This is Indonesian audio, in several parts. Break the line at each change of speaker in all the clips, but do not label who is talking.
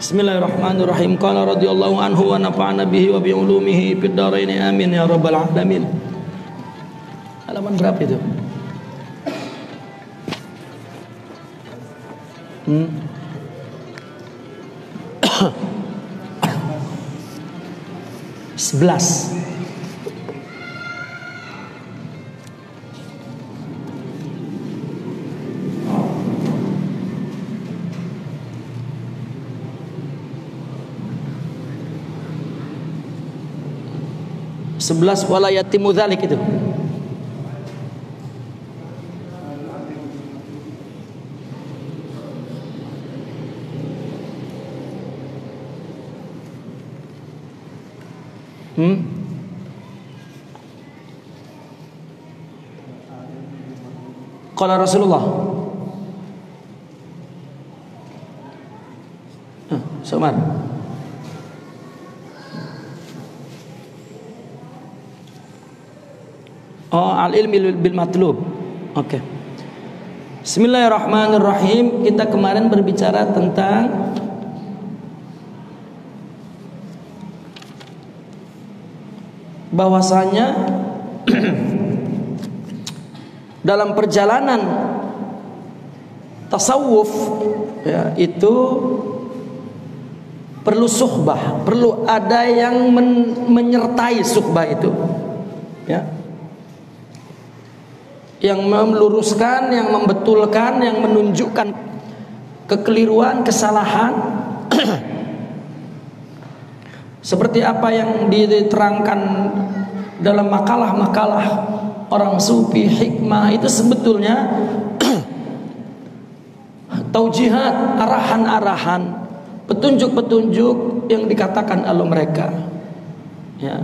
Bismillahirrahmanirrahim. Qala radhiyallahu anhu wa nafa'ana bihi wa bi ulumihi fid dharain amin ya rabbal alamin. Halaman berapa itu? Sebelas. Sebelas wala yatimu dzalik itu. Qala Rasulullah. Sumar. Oh, al-ilmi bil matlub. Oke. Bismillahirrahmanirrahim. Kita kemarin berbicara tentang bahwasanya dalam perjalanan tasawuf ya, itu perlu suhbah, perlu ada yang menyertai suhbah itu ya, yang meluruskan, yang membetulkan, yang menunjukkan kekeliruan, kesalahan seperti apa yang diterangkan dalam makalah-makalah orang sufi hikmah itu sebetulnya taujihat, arahan-arahan, petunjuk-petunjuk yang dikatakan oleh mereka ya.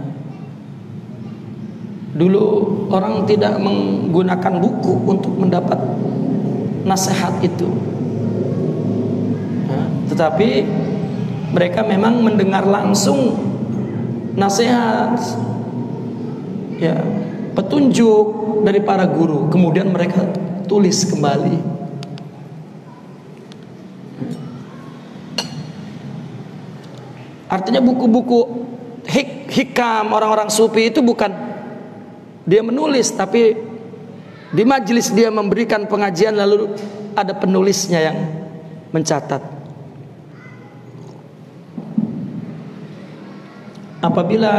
Dulu orang tidak menggunakan buku untuk mendapat nasihat itu ya, tetapi mereka memang mendengar langsung nasihat ya, petunjuk dari para guru, kemudian mereka tulis kembali. Artinya buku-buku hikam orang-orang sufi itu bukan dia menulis, tapi di majelis dia memberikan pengajian lalu ada penulisnya yang mencatat. Apabila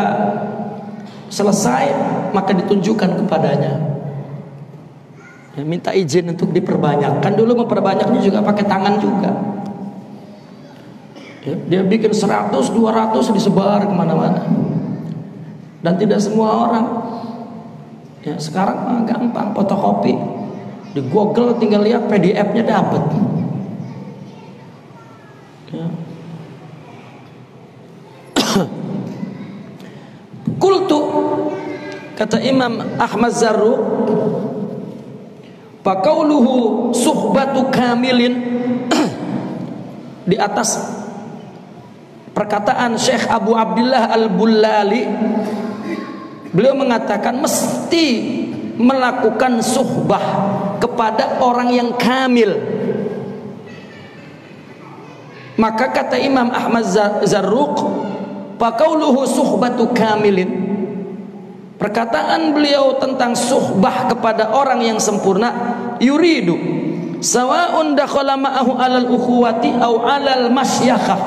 selesai maka ditunjukkan kepadanya ya, minta izin untuk diperbanyak. Kan dulu memperbanyaknya juga pakai tangan juga ya, dia bikin 100, 200 disebar kemana-mana dan tidak semua orang ya. Sekarang gampang, fotokopi di Google tinggal lihat PDF-nya dapat ya. Qultu, kata Imam Ahmad Zarruq, faqauluhu suhbatu kamilin di atas perkataan Syekh Abu Abdullah Al-Bullali, beliau mengatakan mesti melakukan suhbah kepada orang yang kamil. Maka kata Imam Ahmad Zarruq, faqauluhu suhbatu kamilin, perkataan beliau tentang suhbah kepada orang yang sempurna, yuridu sawa'un dakhala ma'ahu alal ukhuwati au alal masyakhah,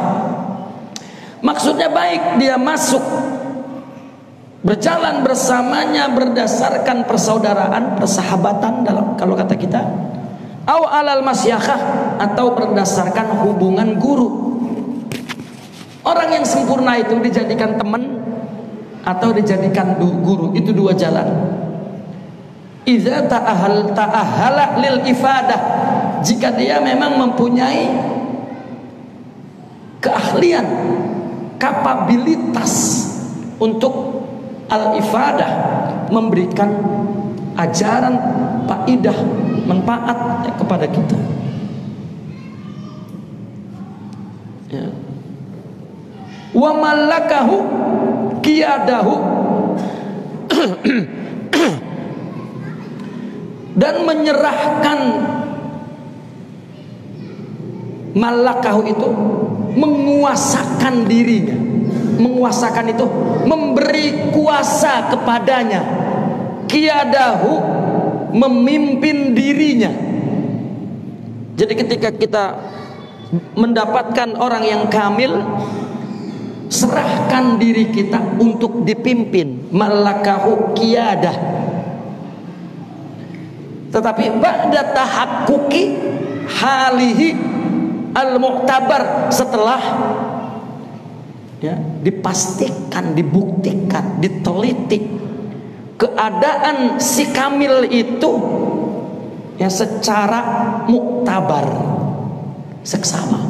maksudnya baik dia masuk berjalan bersamanya berdasarkan persaudaraan, persahabatan dalam kalau kata kita, au alal masyakhah atau berdasarkan hubungan guru. Orang yang sempurna itu dijadikan teman atau dijadikan guru, itu dua jalan. Idza ta'ahala lil ifadah, jika dia memang mempunyai keahlian, kapabilitas untuk al-ifadah, memberikan ajaran, faidah, manfaat kepada kita ya. Wa malakahu qiyadahu dan Malakahu itu menguasakan dirinya. Menguasakan itu memberi kuasa kepadanya. Qiyadahu memimpin dirinya. Jadi ketika kita mendapatkan orang yang kamil, serahkan diri kita untuk dipimpin. Malakahu qiyadah. Tetapi ba'da tahaqquqi halihi al-mu'tabar, setelah ya, dipastikan, dibuktikan, diteliti keadaan si kamil itu ya secara muktabar, seksama.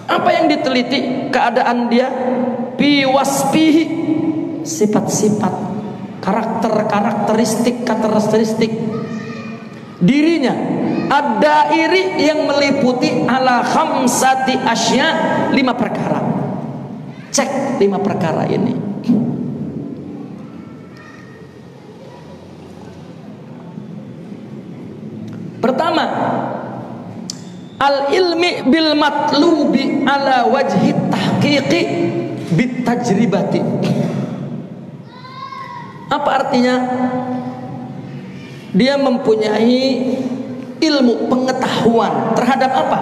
Apa yang diteliti? Keadaan dia fi wasfihi, sifat-sifat, karakteristik dirinya, ad-dairi yang meliputi ala khamsati asya, 5 perkara. Cek 5 perkara ini. Pertama, al-ilmi bil matlubi ala wajhi tahqiqi bit tajribati. Apa artinya? Dia mempunyai ilmu, pengetahuan terhadap apa?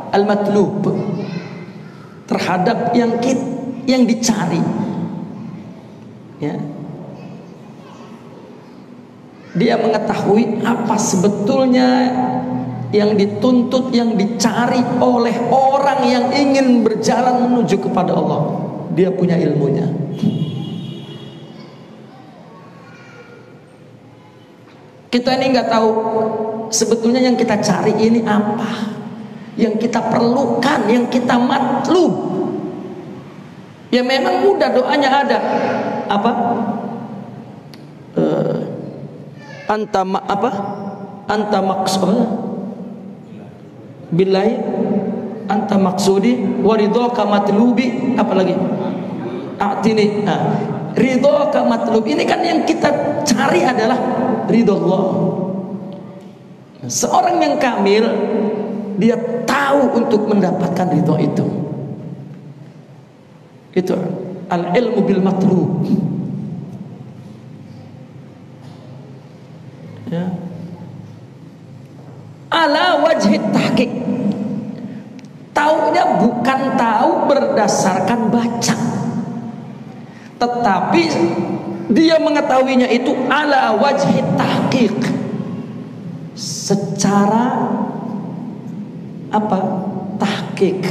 Al-matlub, terhadap yang dicari. Ya. Dia mengetahui apa sebetulnya yang dituntut, yang dicari oleh orang yang ingin berjalan menuju kepada Allah. Dia punya ilmunya. Kita ini nggak tahu sebetulnya yang kita cari ini apa, yang kita perlukan, yang kita matlub. Ya memang mudah, doanya ada. Apa? Anta maksud billahi anta maksudi waridhoka matlubi, apalagi atini. Ridhoka matlubi, ini kan yang kita cari adalah ridho Allah. Seorang yang kamil, dia tahu untuk mendapatkan ridho itu. Itu al-ilmu bil matlub. Ya. Ala wajhi tahqiq. Taunya bukan tahu berdasarkan baca, tetapi dia mengetahuinya itu ala wajhi tahqiq, secara apa? Tahqiq.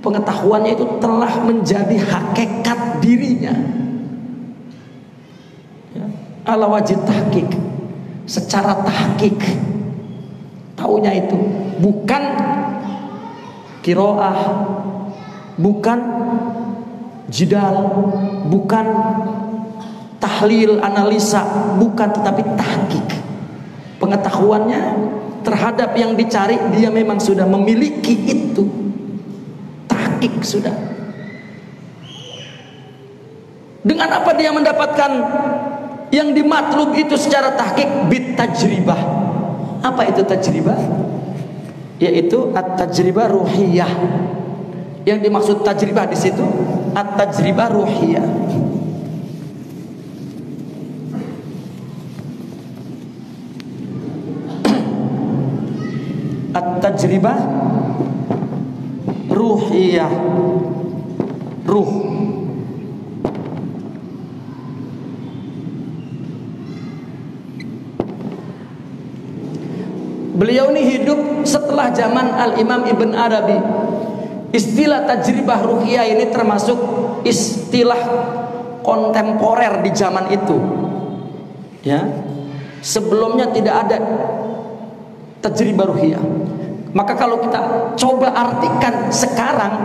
Pengetahuannya itu telah menjadi hakikat dirinya. Ya. Ala wajhi tahqiq, secara tahqiq. Taunya itu bukan qiraah, bukan jidal, bukan tahlil, analisa, bukan, tetapi tahqiq. Pengetahuannya terhadap yang dicari, dia memang sudah memiliki itu. Tahqiq sudah. Dengan apa dia mendapatkan yang dimatlub itu secara tahqiq? Bit tajribah. Apa itu tajribah? Yaitu at-tajribah ruhiyah. Yang dimaksud tajribah di situ at-tajribah ruhiyah. At-tajribah ruhiyah, ruh. Beliau ini hidup setelah zaman Al-Imam Ibn Arabi. Istilah tajribah ruhiyah ini termasuk istilah kontemporer di zaman itu. Ya. Sebelumnya tidak ada tajribah ruhiyah. Maka kalau kita coba artikan sekarang,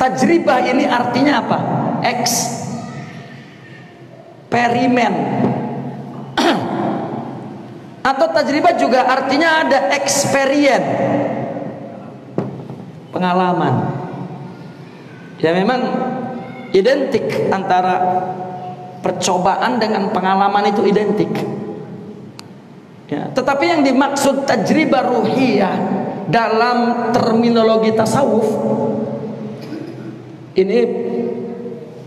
tajribah ini artinya apa? Eksperimen. Atau tajribah juga artinya ada experience, pengalaman. Ya memang identik antara percobaan dengan pengalaman, itu identik. Ya, tetapi yang dimaksud tajribah ruhiyah dalam terminologi tasawuf ini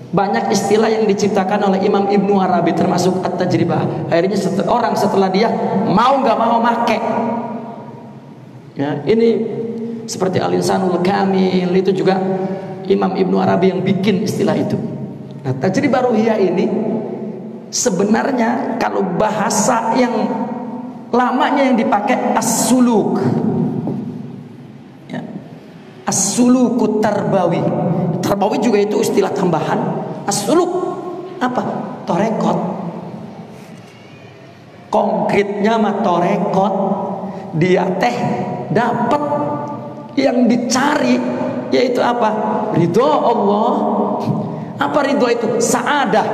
banyak istilah yang diciptakan oleh Imam Ibnu Arabi, termasuk at-tajribah. Akhirnya orang setelah dia mau nggak mau make. Ya, ini seperti Al-Insanul Kamil, itu juga Imam Ibnu Arabi yang bikin istilah itu. Nah, tajribah ruhiyah ini sebenarnya kalau bahasa yang lamanya yang dipakai as-suluk. Ya. As-sulukut tarbawi. Tarbawi juga itu istilah tambahan. As-suluk apa? Torekot. Konkretnya mah torekot. Dia teh dapat yang dicari, yaitu apa? Ridho Allah. Apa ridho itu? Sa'adah.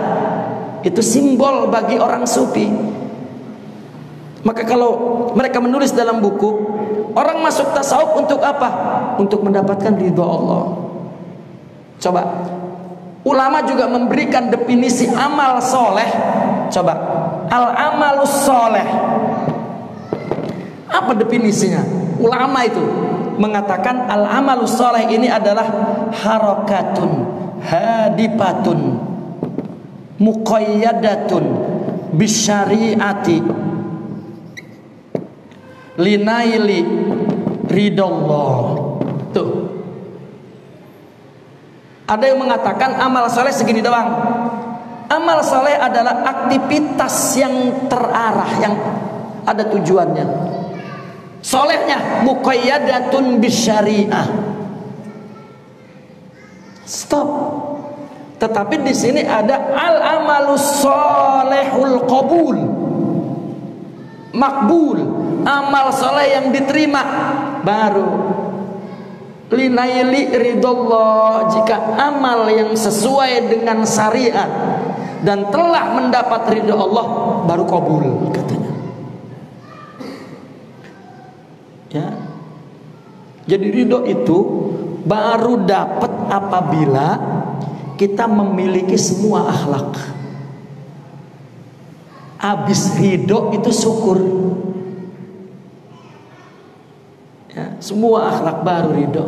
Itu simbol bagi orang sufi. Maka kalau mereka menulis dalam buku, orang masuk tasawuf untuk apa? Untuk mendapatkan ridho Allah. Coba, ulama juga memberikan definisi amal soleh. Coba, al-amalus soleh. Apa definisinya? Ulama itu mengatakan al-amalus soleh ini adalah harakatun hadifatun muqayyadatun bisyariati linaili ridallah. Tuh. Ada yang mengatakan amal soleh segini doang. Amal soleh adalah aktivitas yang terarah, yang ada tujuannya. Solehnya muqayyadatun bisyariah. Stop. Tetapi di sini ada al-amalus solehul qabul, makbul, amal soleh yang diterima. Baru linaili ridallah, jika amal yang sesuai dengan syariat dan telah mendapat ridho Allah baru qabul, katanya. Ya. Jadi ridho itu baru dapat apabila kita memiliki semua akhlak. Habis ridho itu syukur. Ya, semua akhlak baru ridho.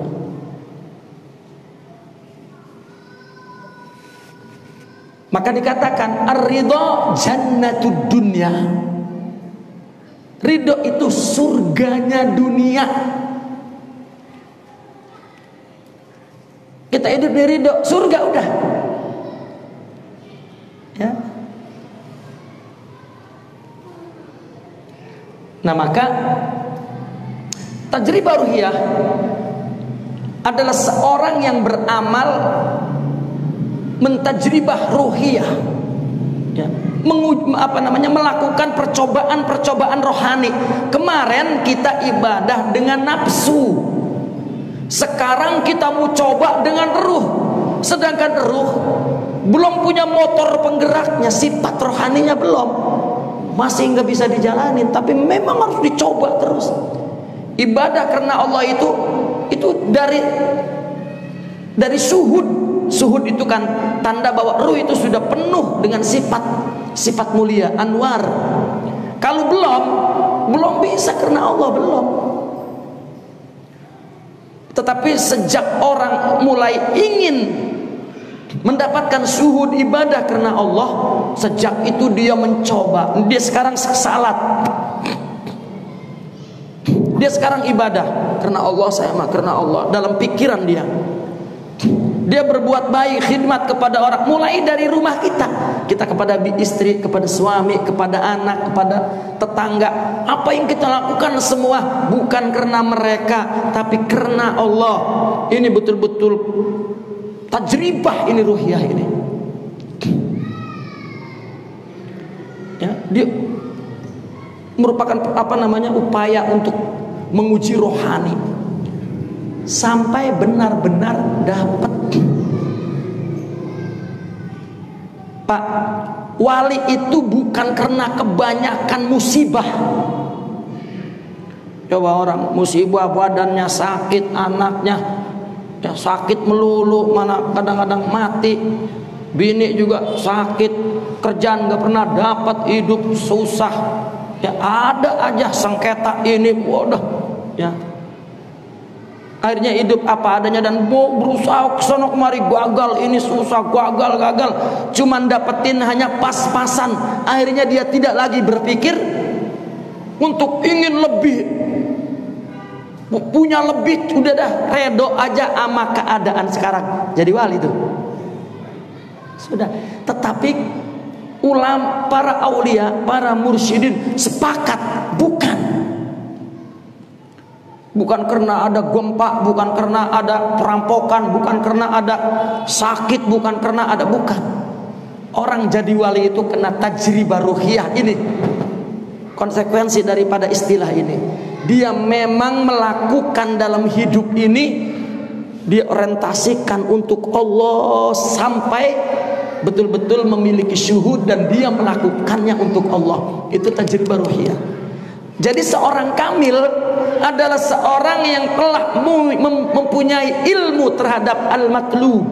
Maka dikatakan ar-ridho jannatud dunya. Ridho itu surganya dunia. Kita hidup di ridho, surga udah. Ya. Nah, maka tajribah ruhiyah adalah seorang yang beramal mentajribah ruhiyah, ya, melakukan percobaan rohani. Kemarin kita ibadah dengan nafsu, sekarang kita mau coba dengan ruh. Sedangkan ruh belum punya motor penggeraknya, sifat rohaninya belum, masih nggak bisa dijalanin. Tapi memang harus dicoba terus. Ibadah karena Allah itu dari suhud. Suhud itu kan tanda bahwa ruh itu sudah penuh dengan sifat mulia, anwar. Kalau belum bisa karena Allah belum. Tetapi sejak orang mulai ingin mendapatkan suhud ibadah karena Allah, sejak itu dia mencoba. Dia sekarang salat, dia sekarang ibadah karena Allah, saya mah karena Allah. Dalam pikiran dia berbuat baik, khidmat kepada orang, mulai dari rumah kita kepada istri, kepada suami, kepada anak, kepada tetangga. Apa yang kita lakukan semua bukan karena mereka, tapi karena Allah. Ini betul-betul tajribah ini, ruhiyah ini. Ya, dia merupakan upaya untuk menguji rohani sampai benar-benar dapat. Pak, wali itu bukan karena kebanyakan musibah. Coba orang musibah, badannya sakit, anaknya ya sakit melulu, mana kadang-kadang mati, bini juga sakit, kerjaan gak pernah dapat, hidup susah, Ya ada aja sengketa ini, waduh, ya. Akhirnya hidup apa adanya dan mau berusaha kesana kemari, gagal, ini susah, gagal. Cuman dapetin hanya pas-pasan. Akhirnya dia tidak lagi berpikir untuk ingin lebih, punya lebih, udah dah redo aja sama keadaan sekarang. Jadi wali itu sudah. Tetapi ulama, para aulia, para mursyidin sepakat bukan karena ada gempa, bukan karena ada perampokan, bukan karena ada sakit, bukan karena ada, bukan. Orang jadi wali itu kena tajribah ruhiyah. Ini konsekuensi daripada istilah ini. Dia memang melakukan dalam hidup ini, dia orientasikan untuk Allah sampai betul-betul memiliki syuhud dan dia melakukannya untuk Allah. Itu tajribah ruhiyah. Jadi seorang kamil adalah seorang yang telah mempunyai ilmu terhadap al-matlub,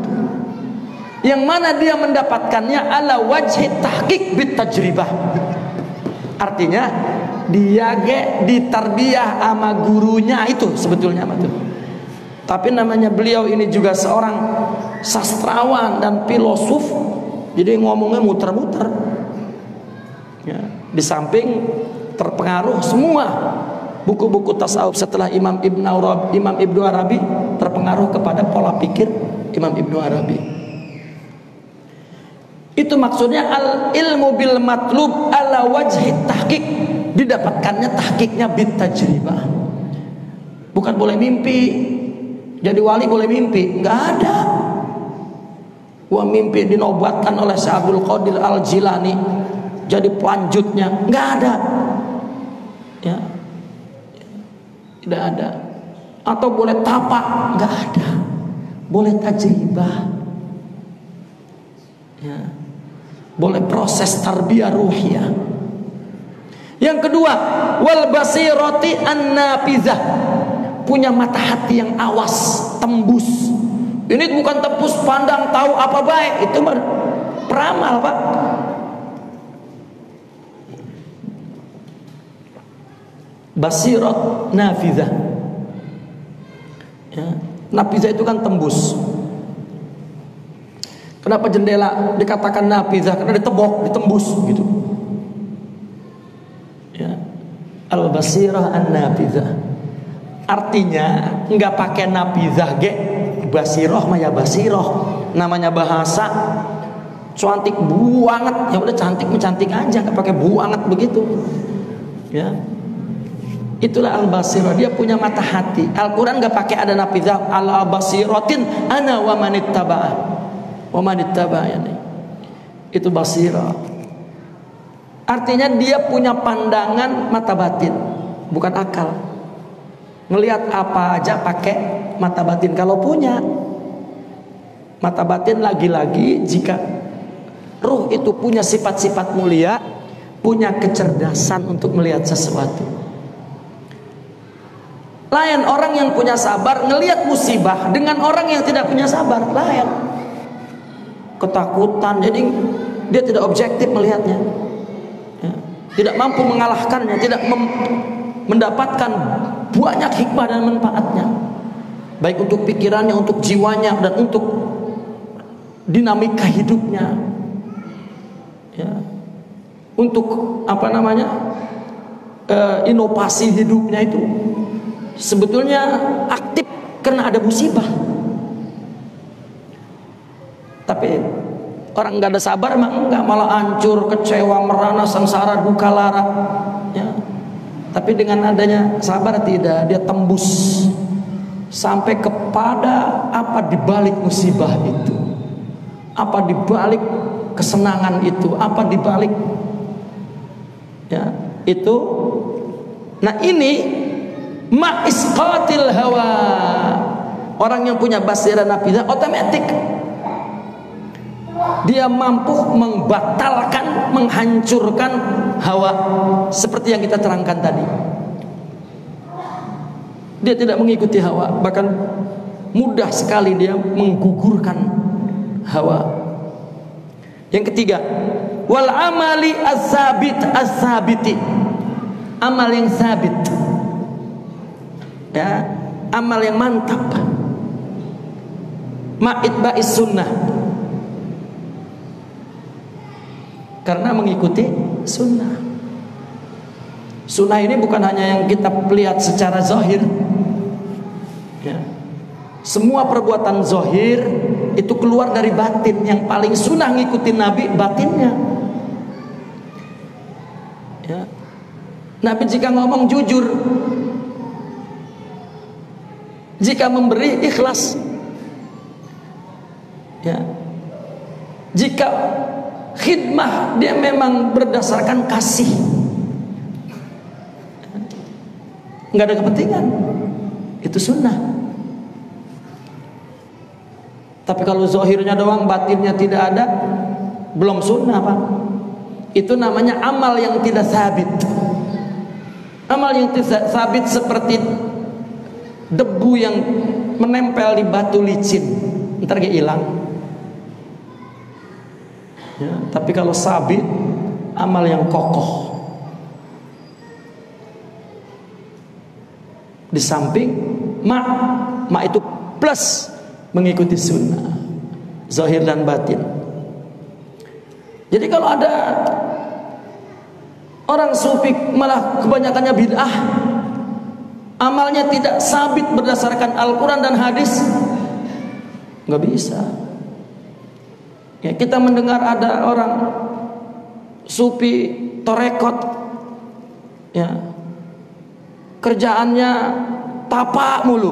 yang mana dia mendapatkannya ala wajhi tahqiq bit tajribah. Artinya dia ditarbiyah sama gurunya itu sebetulnya betul. Tapi namanya beliau ini juga seorang sastrawan dan filosof, jadi ngomongnya muter-muter. Ya, di samping terpengaruh semua buku-buku tasawuf setelah Imam Ibnu Arabi terpengaruh kepada pola pikir Imam Ibnu Arabi. Itu maksudnya al ilmu bil matlub ala wajhi tahqiq, didapatkannya tahqiqnya bit tajribah. Bukan boleh mimpi. Jadi wali boleh mimpi? Enggak ada. Gua mimpi dinobatkan oleh Syekh Abdul Qadir Al-Jilani jadi pelanjutnya, enggak ada. Ya. Tidak ada. Atau boleh tapak, enggak ada. Boleh tajribah. Ya. Boleh proses tarbiyah ruhiyah. Yang kedua, wal basirati an-nafizah, punya mata hati yang awas, tembus. Ini bukan tembus pandang tahu apa baik, itu peramal, Pak. Basirat nafizah. Ya, nafizah itu kan tembus. Kenapa jendela dikatakan nafizah? Karena ditembus gitu. Ya. Al-basirah an-nafizah. Artinya nggak pakai nafizah ge, basirah mah ya basirah. Namanya bahasa cantik banget, ya udah cantik aja, nggak pakai banget begitu. Ya. Itulah al-basirah, dia punya mata hati. Al-Quran nggak pakai ada nafizah, ala basiratin ana wa manittaba'ah. Wa manittaba'ani. Itu basirah. Artinya dia punya pandangan mata batin, bukan akal. Ngelihat apa aja pakai mata batin. Kalau punya mata batin, lagi-lagi jika ruh itu punya sifat-sifat mulia, punya kecerdasan untuk melihat sesuatu. Lain orang yang punya sabar ngelihat musibah dengan orang yang tidak punya sabar, lain. Ketakutan, jadi dia tidak objektif melihatnya, ya. Tidak mampu mengalahkannya, tidak mendapatkan banyak hikmah dan manfaatnya, baik untuk pikirannya, untuk jiwanya, dan untuk dinamika hidupnya, ya. Untuk inovasi hidupnya itu sebetulnya aktif karena ada musibah. Tapi orang nggak ada sabar mah enggak, malah hancur, kecewa, merana, sengsara, duka lara, ya. Tapi dengan adanya sabar tidak, dia tembus sampai kepada apa dibalik musibah itu, apa dibalik kesenangan itu, apa dibalik, ya itu. Nah ini ma'isqatil hawa, orang yang punya basirah nafizah otomatis dia mampu membatalkan, menghancurkan hawa, seperti yang kita terangkan tadi. Dia tidak mengikuti hawa, bahkan mudah sekali dia menggugurkan hawa. Yang ketiga, wal amali as-sabiti, amal yang sabit, ya, amal yang mantap. Ma'itba'is sunnah, karena mengikuti sunnah. Sunnah ini bukan hanya yang kita lihat secara zahir, ya. Semua perbuatan zahir itu keluar dari batin. Yang paling sunnah ngikutin Nabi batinnya, ya. Nabi jika ngomong jujur, jika memberi ikhlas, ya. Jika khidmah dia memang berdasarkan kasih, nggak ada kepentingan, itu sunnah. Tapi kalau zahirnya doang, batinnya tidak ada, belum sunnah, Pak. Itu namanya amal yang tidak sabit. Amal yang tidak sabit seperti debu yang menempel di batu licin, ntar dia hilang, ya. Tapi kalau sabit, amal yang kokoh. Di samping ma itu plus mengikuti sunnah, zahir dan batin. Jadi kalau ada orang sufi malah kebanyakannya bid'ah, amalnya tidak sabit berdasarkan Al-Quran dan hadis, nggak bisa. Ya, kita mendengar ada orang sufi torekot, ya, kerjaannya tapak mulu,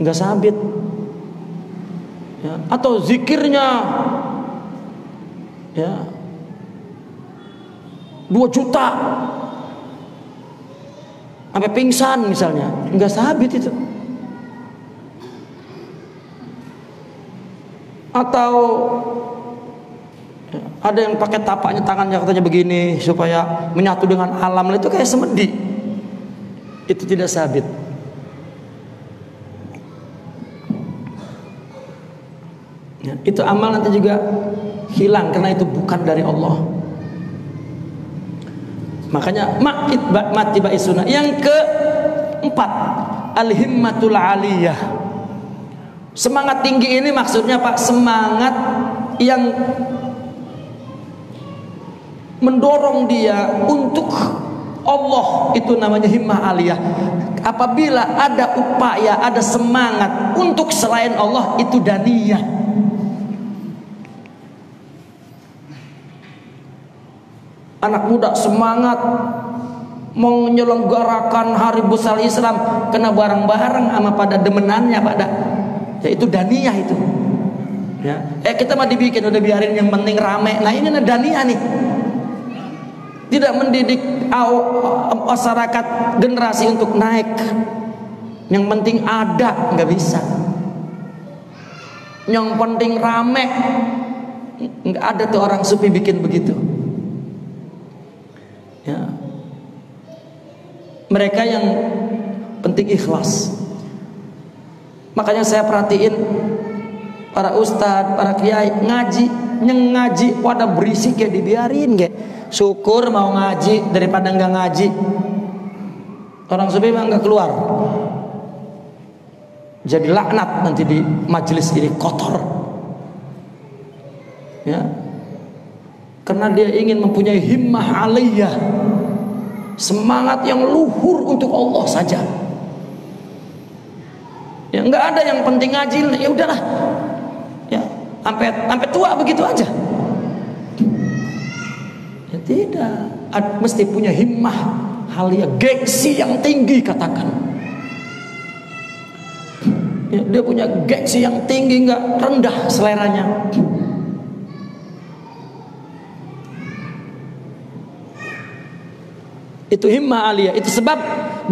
nggak sabit, ya. Atau zikirnya, ya, 2 juta sampai pingsan misalnya, nggak sabit itu. Atau ya, ada yang pakai tapaknya tangannya katanya begini supaya menyatu dengan alam, itu kayak semedi, itu tidak sabit. Ya, itu amal nanti juga hilang karena itu bukan dari Allah. Makanya ma'itba'i sunnah. Yang keempat, al-himmatul aliyah. Semangat tinggi ini maksudnya, Pak, semangat yang mendorong dia untuk Allah, itu namanya himmah aliyah. Apabila ada upaya, ada semangat untuk selain Allah, itu daniyah. Anak muda semangat menyelenggarakan hari besar Islam, kena bareng-bareng sama pada demenannya, pada, ya itu daniyah itu, ya. Kita mah dibikin udah biarin, yang penting rame. Nah ini daniyah nih, tidak mendidik masyarakat generasi untuk naik, yang penting ada, nggak bisa. Yang penting rame, nggak ada tuh orang sufi bikin begitu. Ya. Mereka yang penting ikhlas. Makanya saya perhatiin para ustadz, para kiai ngaji pada berisik ya, dibiarin kayak. Syukur mau ngaji daripada nggak ngaji. Orang sufi mah nggak keluar, jadi laknat nanti di majelis ini, kotor, ya. Karena dia ingin mempunyai himmah aliyah, semangat yang luhur untuk Allah saja. Ya nggak ada yang penting ngaji, ya udahlah, ya sampai tua begitu aja. Ya tidak, mesti punya himmah aliyah, gengsi yang tinggi, katakan. Ya, dia punya gengsi yang tinggi, nggak rendah seleranya. Itu himmah aliyah. Itu sebab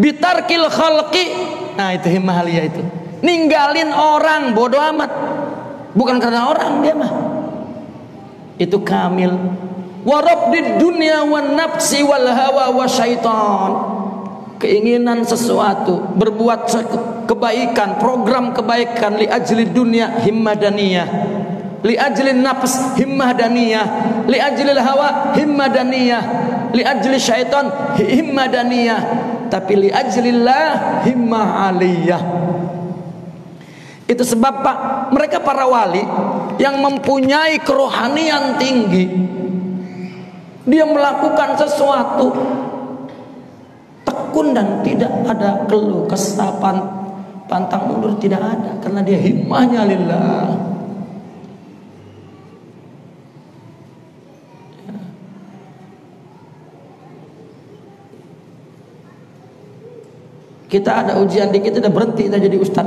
bitarkil khalqi. Nah itu himmah aliyah itu. Ninggalin orang, bodoh amat. Bukan karena orang dia mah. Itu kamil. Warabdid dunya wan nafsi wal hawa wa syaitan. Keinginan sesuatu, berbuat kebaikan, program kebaikan, li ajli dunya himmah daniyah, li ajli nafs himmah daniyah, li ajli hawa himmah daniyah. li ajli syaitan himmah daniyah, tapi li ajlillah himmah aliyah. Itu sebab Pak, mereka para wali yang mempunyai kerohanian tinggi, dia melakukan sesuatu tekun dan tidak ada keluh kesah, pantang mundur, tidak ada, karena dia himmahnya lillah. Kita ada ujian dikit udah berhenti, kita jadi ustaz.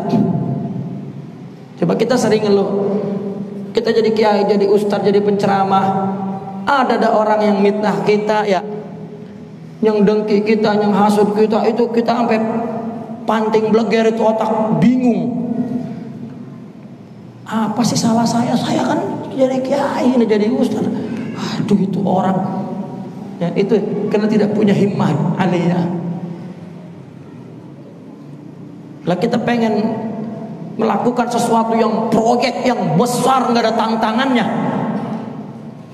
Coba kita sering ngeluh, kita jadi kiai, jadi ustaz, jadi penceramah, ada orang yang mitnah kita ya, yang dengki kita, yang hasud kita, itu kita sampai panting bleger, itu otak bingung. Apa sih salah saya? Saya kan jadi kiai, ini jadi ustaz. Aduh, itu orang ya, itu karena tidak punya himmah aliyah. Lah kita pengen melakukan sesuatu yang proyek yang besar, nggak ada tantangannya.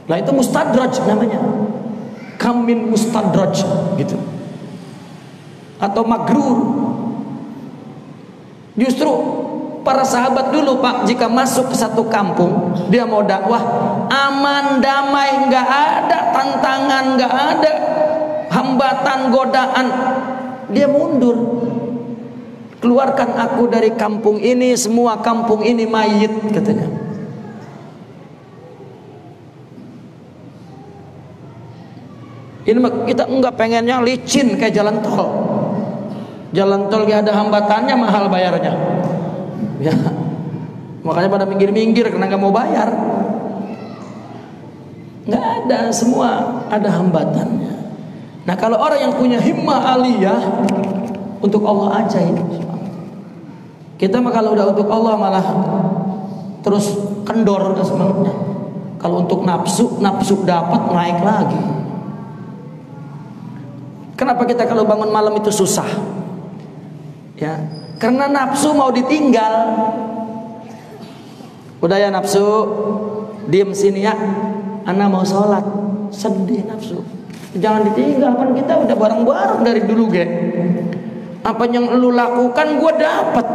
Lah itu mustadraj namanya, kamin mustadraj gitu, atau magrur. Justru para sahabat dulu Pak, jika masuk ke satu kampung, dia mau dakwah aman damai, nggak ada tantangan, nggak ada hambatan godaan, dia mundur. Keluarkan aku dari kampung ini, semua kampung ini mayit, katanya. Ini kita enggak pengennya licin kayak jalan tol. Jalan tol gak ada hambatannya, mahal bayarnya. Ya, makanya pada minggir-minggir karena nggak mau bayar. Nggak ada, semua ada hambatannya. Nah, kalau orang yang punya himmah aliyah, untuk Allah aja ini. Kita mah kalau udah untuk Allah malah terus kendor udah semangatnya. Kalau untuk nafsu dapat naik lagi. Kenapa kita kalau bangun malam itu susah? Ya, karena nafsu mau ditinggal. Udah ya nafsu, diem sini ya. Ana mau sholat, sedih nafsu. Jangan ditinggal, kan kita udah bareng-bareng dari dulu ge. Apa yang lu lakukan gue dapat.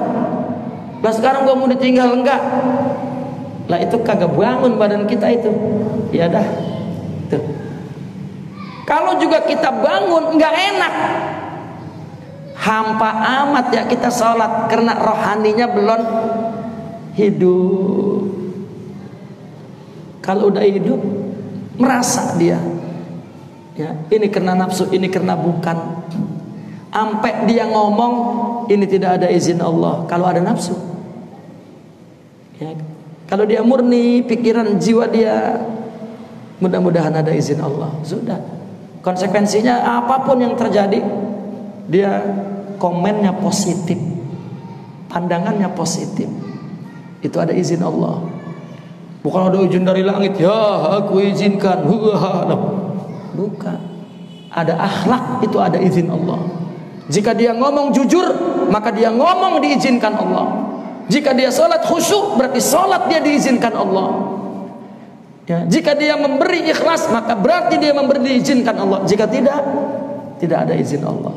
Lah sekarang gue mau ditinggal enggak? Lah itu kagak bangun badan kita itu. Ya dah. Tuh. Kalau juga kita bangun enggak enak. Hampa amat ya kita sholat karena rohaninya belum hidup. Kalau udah hidup merasa dia. Ya, ini karena nafsu, ini karena bukan. Sampai dia ngomong ini tidak ada izin Allah kalau ada nafsu ya. Kalau dia murni pikiran jiwa dia, mudah-mudahan ada izin Allah, sudah. Konsekuensinya apapun yang terjadi, dia komennya positif, pandangannya positif, itu ada izin Allah. Bukan ada izin dari langit, ya aku izinkan, bukan. Ada akhlak, itu ada izin Allah. Jika dia ngomong jujur, maka dia ngomong diizinkan Allah. Jika dia sholat khusyuk, berarti sholat dia diizinkan Allah. Ya, jika dia memberi ikhlas, maka berarti dia memberi diizinkan Allah. Jika tidak, tidak ada izin Allah.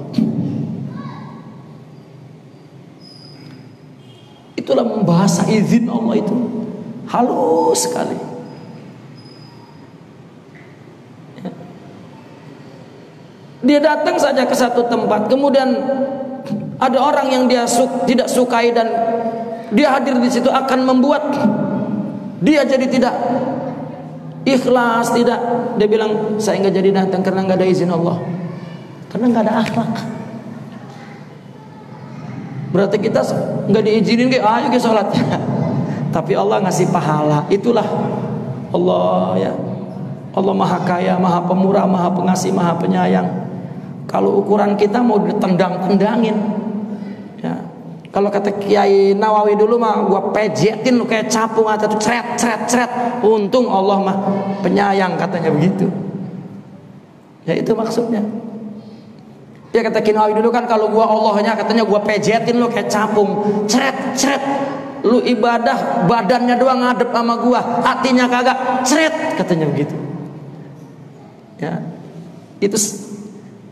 Itulah membahasa izin Allah itu halus sekali. Dia datang saja ke satu tempat, kemudian ada orang yang dia tidak sukai dan dia hadir di situ akan membuat dia jadi tidak ikhlas, tidak. Dia bilang saya nggak jadi datang karena nggak ada izin Allah, karena nggak ada akhlak. Berarti kita nggak diizinin, ayo ke sholat. Tapi Allah ngasih pahala. Itulah Allah ya. Allah maha kaya, maha pemurah, maha pengasih, maha penyayang. Kalau ukuran kita mau ditendang-tendangin ya. Kalau kata Kiai Nawawi dulu mah gua pejetin lu kayak capung atau tuh cret. Untung Allah mah penyayang, katanya begitu. Ya itu maksudnya. Ya kata Kiai Nawawi dulu kan, kalau gua Allahnya katanya gua pejetin lu kayak capung, cret. Lu ibadah badannya doang ngadep sama gua, hatinya kagak, cret, katanya begitu. Ya. Itu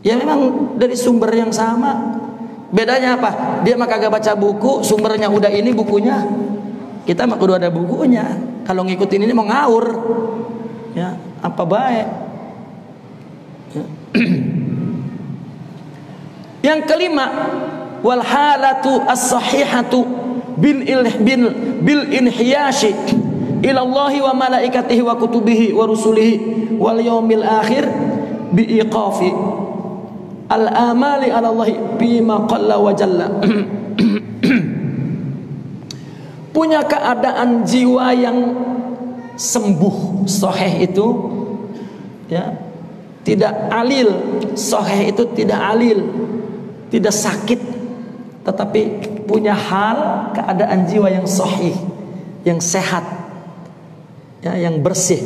ya memang dari sumber yang sama. Bedanya apa? Dia mah kagak baca buku, sumbernya udah ini bukunya. Kita mah kudu ada bukunya. Kalau ngikutin ini mau ngawur. Ya, apa baik. Ya. Yang kelima, wal halatu as-sahihatu bil inhiyashi ila Allah wa malaikatihi wa kutubihi wa rusulihi wal yaumil akhir bi iqafi al amali ala Allah bima qalla wa jalla. Punya keadaan jiwa yang sembuh, sahih itu ya, tidak alil. Sahih itu tidak alil, tidak sakit, tetapi punya hal keadaan jiwa yang sahih, yang sehat, ya, yang bersih.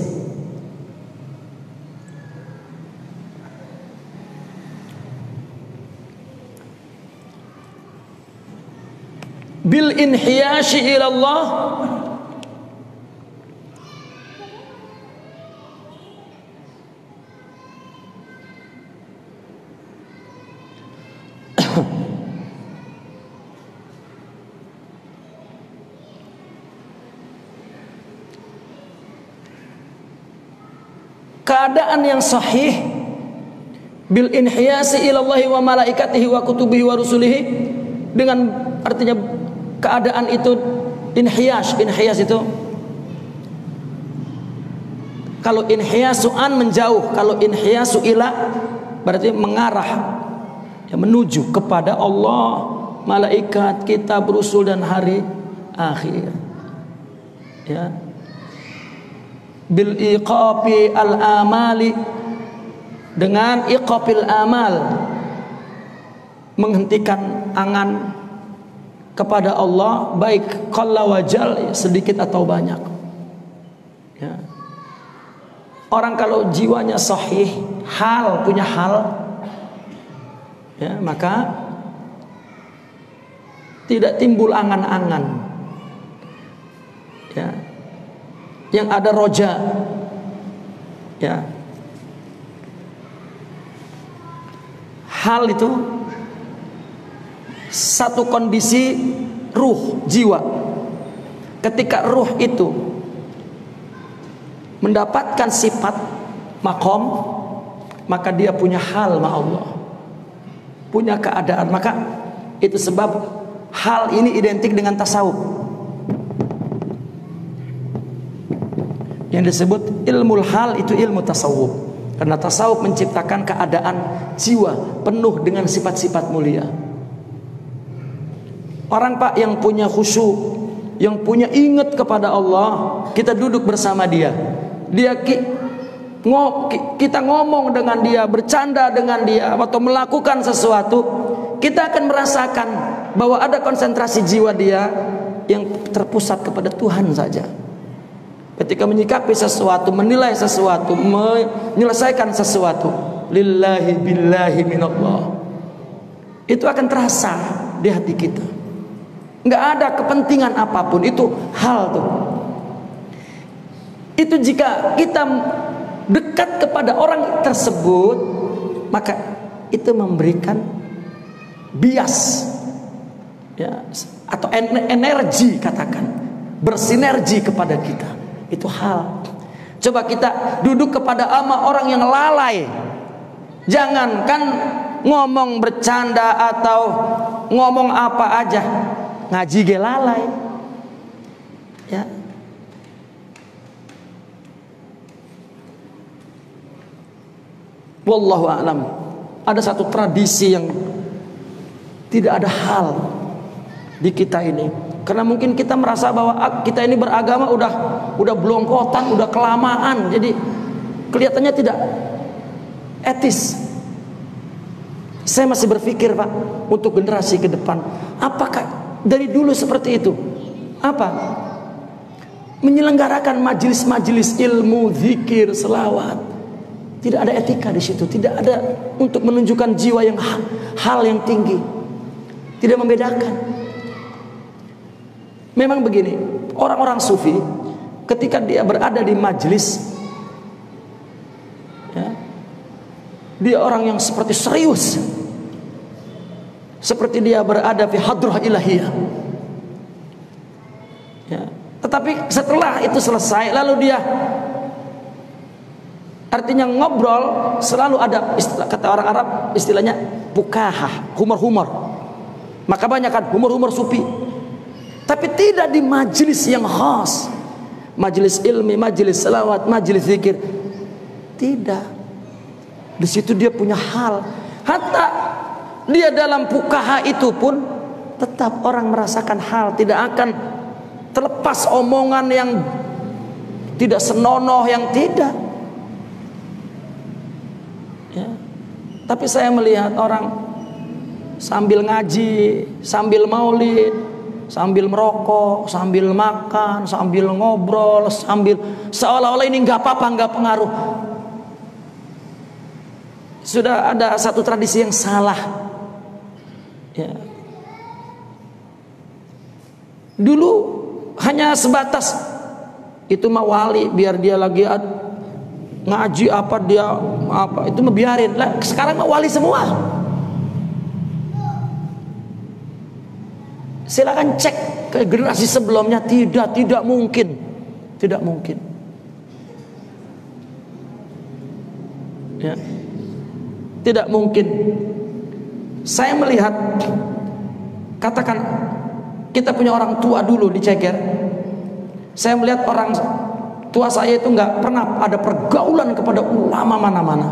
Bil inhiyashi ila Allah, keadaan yang sahih, bil inhiyasi ila Allah wa malaikatihi wa kutubihi wa rusulihi, dengan artinya keadaan itu inhiyas. Inhiyas itu kalau inhiyasu an menjauh, kalau inhiyasu ila berarti mengarah, ya, menuju kepada Allah, malaikat, kitab, rusul dan hari akhir. Ya. Bil iqapi al amali, dengan iqapil amal, menghentikan angan kepada Allah, baik qalla wajal, sedikit atau banyak. Ya. Orang kalau jiwanya sahih, hal, punya hal, ya, maka tidak timbul angan-angan, ya, yang ada roja, ya. Hal itu satu kondisi ruh, jiwa. Ketika ruh itu mendapatkan sifat makom, maka dia punya hal ma Allah, punya keadaan. Maka itu sebab hal ini identik dengan tasawuf, yang disebut ilmu hal itu ilmu tasawuf. Karena tasawuf menciptakan keadaan jiwa penuh dengan sifat-sifat mulia. Orang Pak yang punya khusyuk, yang punya ingat kepada Allah, kita duduk bersama dia, kita ngomong dengan dia, bercanda dengan dia, atau melakukan sesuatu, kita akan merasakan bahwa ada konsentrasi jiwa dia yang terpusat kepada Tuhan saja. Ketika menyikapi sesuatu, menilai sesuatu, menyelesaikan sesuatu, lillahi billahi minallah, itu akan terasa di hati kita. Nggak ada kepentingan apapun, itu hal tuh. Itu jika kita dekat kepada orang tersebut, maka itu memberikan bias, ya, atau energi, katakan bersinergi kepada kita. Itu hal. Coba kita duduk kepada orang yang lalai, jangankan ngomong bercanda atau ngomong apa aja, ngaji ge lalai, ya. Wallahu a'lam. Ada satu tradisi yang tidak ada hal di kita ini, karena mungkin kita merasa bahwa kita ini beragama udah belongkotan, udah kelamaan, jadi kelihatannya tidak etis. Saya masih berpikir Pak, untuk generasi ke depan, apakah dari dulu seperti itu? Apa? Menyelenggarakan majelis-majelis ilmu, zikir, selawat, tidak ada etika di situ, tidak ada untuk menunjukkan jiwa yang hal yang tinggi, tidak membedakan. Memang begini, orang-orang sufi ketika dia berada di majelis, ya, Dia orang yang seperti serius, seperti dia berada fi hadrah ilahiyah. Ya. Tetapi setelah itu selesai, lalu dia, artinya ngobrol, selalu ada istilah, kata orang Arab istilahnya bukaha, humor-humor. Maka banyak kan humor-humor sufi. Tapi tidak di majelis yang khas, majelis ilmi, majelis salawat, majelis zikir. Tidak. Di situ dia punya hal. Hatta dia dalam pukaha itu pun tetap orang merasakan hal, tidak akan terlepas omongan yang tidak senonoh, yang tidak. Ya. Tapi saya melihat orang sambil ngaji, sambil maulid, sambil merokok, sambil makan, sambil ngobrol, sambil seolah-olah ini nggak apa-apa, nggak pengaruh. Sudah ada satu tradisi yang salah. Ya. Dulu hanya sebatas itu mah wali, biar dia lagi ngaji apa dia apa itu membiarin. Lah sekarang mah wali semua. Silakan cek ke generasi sebelumnya, tidak mungkin. Tidak mungkin. Ya. Tidak mungkin. Saya melihat, katakan kita punya orang tua dulu di Ceger. Saya melihat orang tua saya itu nggak pernah ada pergaulan kepada ulama mana-mana.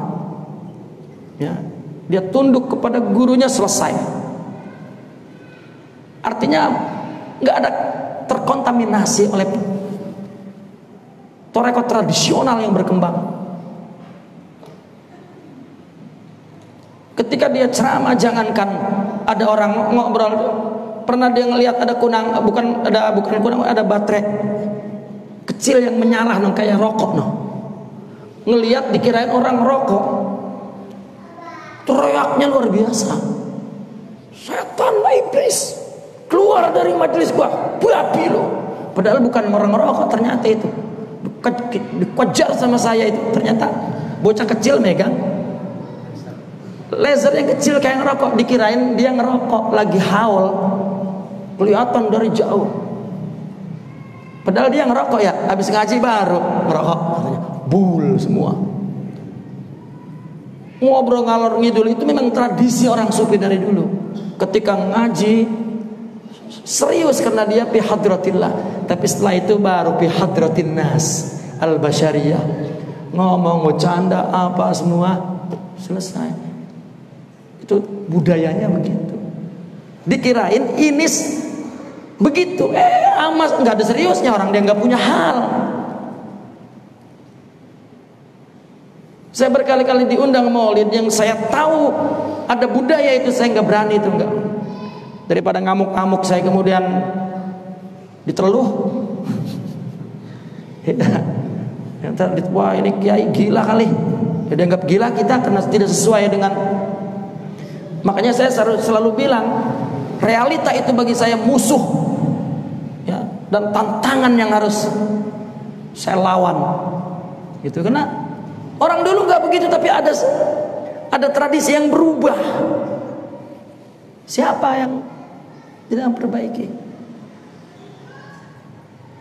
Ya, dia tunduk kepada gurunya, selesai. Artinya nggak ada terkontaminasi oleh tarekat tradisional yang berkembang. Ketika dia ceramah, jangankan ada orang ngobrol, pernah dia ngelihat ada kunang, bukan kunang, ada baterai kecil yang menyala kayak rokok ngelihat dikirain orang rokok, teriaknya luar biasa, setan iblis keluar dari majelis gua, babi lo. Padahal bukan orang rokok, ternyata itu dikejar sama saya, itu ternyata bocah kecil megang laser yang kecil kayak ngerokok, dikirain dia ngerokok, lagi haul, kelihatan dari jauh. Padahal dia ngerokok ya, habis ngaji baru ngerokok, katanya bul semua. Ngobrol ngalor ngidul itu memang tradisi orang sufi dari dulu. Ketika ngaji serius karena dia fi hadratillah, tapi setelah itu baru fi hadratin nas al-basyariyah, ngomong bercanda apa semua selesai. Itu budayanya begitu. Dikirain ini begitu, amas nggak ada seriusnya, orang dia nggak punya hal. Saya berkali-kali diundang maulid yang saya tahu ada budaya itu, saya nggak berani itu, nggak. Daripada ngamuk-ngamuk saya kemudian diteluh. Wah ini kiai gila kali, ya dianggap gila kita karena tidak sesuai dengan. Makanya saya selalu bilang, realita itu bagi saya musuh, ya, dan tantangan yang harus saya lawan, gitu. Karena orang dulu nggak begitu, tapi ada tradisi yang berubah. Siapa yang tidak memperbaiki?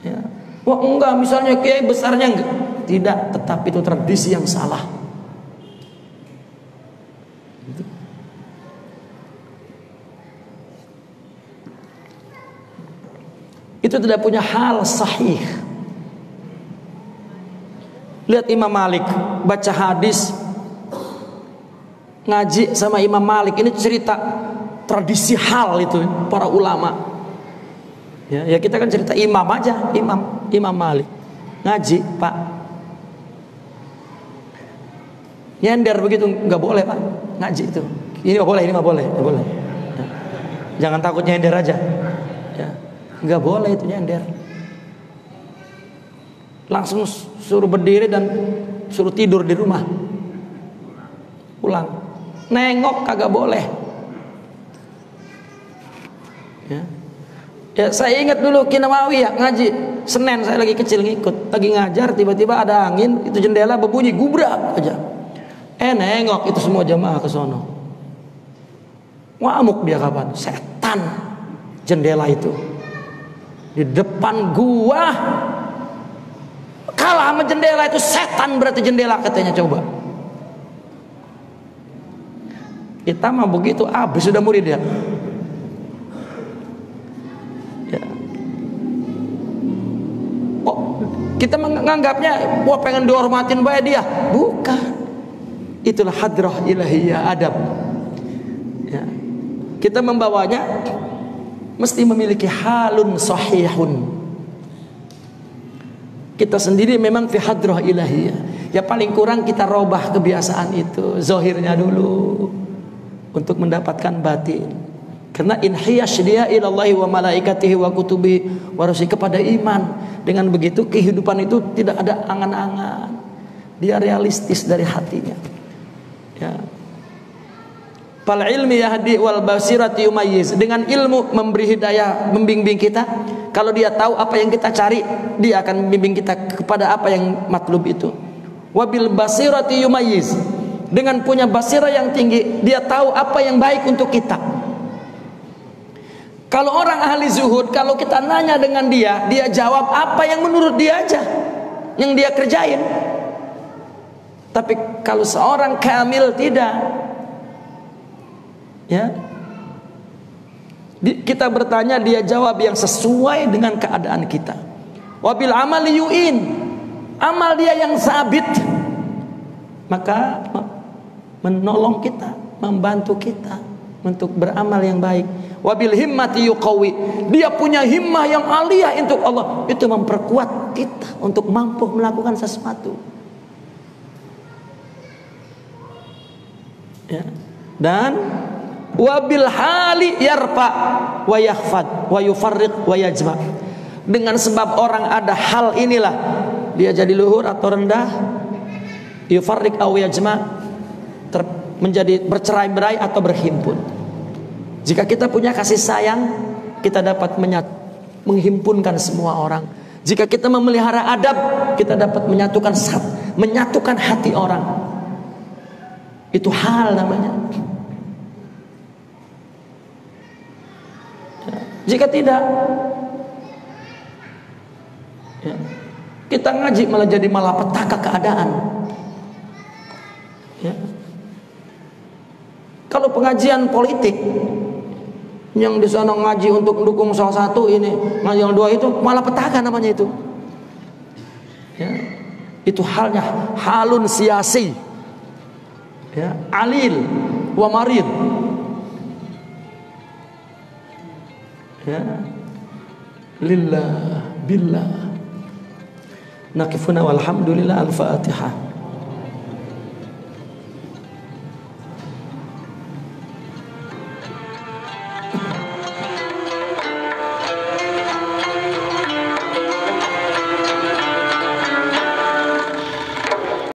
Ya. Wah enggak, misalnya kiai besarnya enggak, tidak, tetapi itu tradisi yang salah. Itu tidak punya hal sahih. Lihat Imam Malik baca hadis, ngaji sama Imam Malik, ini cerita tradisi hal itu para ulama. Ya kita kan cerita imam aja, Imam Malik ngaji, Pak. Nyender begitu nggak boleh, Pak, ngaji itu. Ini nggak boleh, ini nggak boleh, nggak boleh. Ya. Jangan takut nyender aja. Ya. Nggak boleh itu nyender. Langsung suruh berdiri dan suruh tidur di rumah. Pulang. Nengok kagak boleh. Ya saya ingat dulu Ki Nawawi ya, ngaji Senin, saya lagi kecil ngikut, lagi ngajar, tiba-tiba ada angin, itu jendela berbunyi gubrak aja. Nengok itu semua jamaah ke sono. Ngamuk dia kapan? Setan jendela itu di depan gua kalah sama jendela itu. Setan berarti jendela katanya. Coba kita mah begitu, habis sudah murid dia. Ya. Oh, kita menganggapnya wah pengen dihormatin baik dia. Bukan. Itulah hadrah ilahiyah, adab. Ya. Kita membawanya mesti memiliki halun sahihun. Kita sendiri memang fi hadrah ilahiyah. Ya paling kurang kita robah kebiasaan itu, zahirnya dulu untuk mendapatkan batin. Karena inhiyash dia ilallahi wa malaikatihi wa kutubihi wa rusulihi, kepada iman. Dengan begitu kehidupan itu tidak ada angan-angan. Dia realistis dari hatinya. Ya. Fal ilmi yahdi wal basirati yumayyiz. Dengan ilmu memberi hidayah, membimbing kita. Kalau dia tahu apa yang kita cari, dia akan membimbing kita kepada apa yang matlub itu. Wabil basirati yumayyiz. Dengan punya basirah yang tinggi, dia tahu apa yang baik untuk kita. Kalau orang ahli zuhud, kalau kita nanya dengan dia, dia jawab apa yang menurut dia aja, yang dia kerjain. Tapi kalau seorang kamil tidak, ya, kita bertanya dia jawab yang sesuai dengan keadaan kita. Wabil amali yu'in, amal dia yang sabit, maka menolong kita, membantu kita untuk beramal yang baik. Wabil himmati yuqawi, dia punya himmah yang aliyah untuk Allah, itu memperkuat kita untuk mampu melakukan sesuatu. Ya. Dan wabil hali yarfa wa yakhfad wa yufarriq wa yajma. Dengan sebab orang ada hal inilah dia jadi luhur atau rendah, yufarriq aw yajma, menjadi bercerai-berai atau berhimpun. Jika kita punya kasih sayang, kita dapat menghimpunkan semua orang. Jika kita memelihara adab, kita dapat menyatukan hati orang. Itu hal namanya. Jika tidak, ya, kita ngaji malah jadi malapetaka keadaan. Ya. Kalau pengajian politik yang di sana ngaji untuk mendukung salah satu ini, ngaji yang dua itu, malapetaka namanya itu. Ya. Itu halnya halun siasi. Ya, alil wa marid. Ya, lillah billah. Naqifuna walhamdulillah. Al-Fatihah.